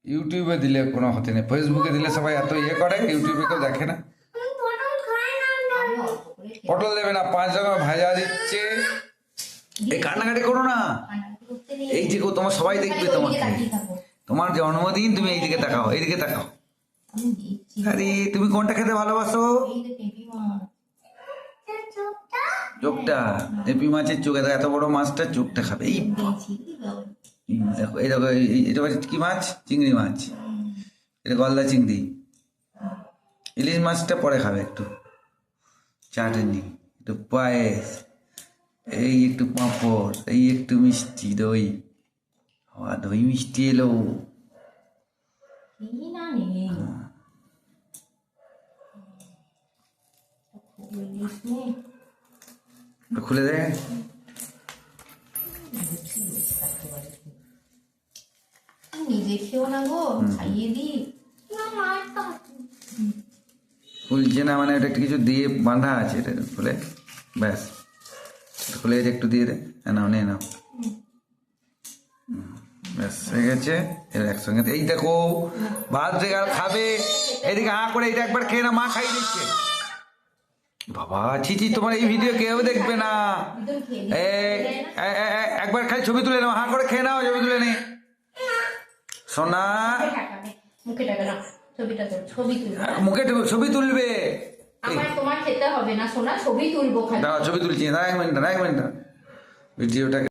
ইউটিউবে দিলে কোনো হতে নেই, ফেসবুকে দিলে সবাই এত ইয়ে করে, ইউটিউবে কেউ দেখে না। পটল দেবে না, 5 রকম ভাজা দিচ্ছে। এই কান্নাকাটি করো না, এই যে তোমার সবাই দেখবে তোমাকে, তোমার জন্মদিন, তুমি এইদিকে তাকাও, এইদিকে তাকাও। আরে তুমি কোনটা খেতে ভালোবাসো? চোখটা, এপি মাছের চোখ, এত বড় মাছটা চোখটা খাবে। এই দেখো, এই দেখো, এটা কি মাছ? চিংড়ি মাছ, এটা গলদা চিংড়ি। ইলিশ মাছটা পরে খাবে, একটু চাটনি, একটু পায়েস, এই একটু পাঁপড়, এই একটু মিষ্টি দই। দই মিষ্টি এলো। খুলে দে। নিজে খেও না গো, খাইয়ে দি। খুলছে না মানে এটা কিছু দিয়ে বাঁধা আছে, এটা খুলে ব্যাস, খুলে একটু দিয়ে দে। নাও, নিয়ে নাও, ব্যাস হয়ে গেছে। এবার একসঙ্গে এই দেখো ভাত রেগাল খাবে, এদিকে হাঁ করে এটা একবার খেয়ে না, মা খাই দিচ্ছে। বাবা ছিচি, তোমার এই ভিডিও কেউ দেখবে না। একবার খালি ছবি তুলে নাও, হাঁ করে খেয়ে নাও, ছবি তুলে নে সোনা। মুখে ছবি তুলবে, তোমার খেতে হবে না সোনা, ছবি তুলবো। ছবি তুলছি, 1 মিনিট, 1 মিনিট ভিডিওটাকে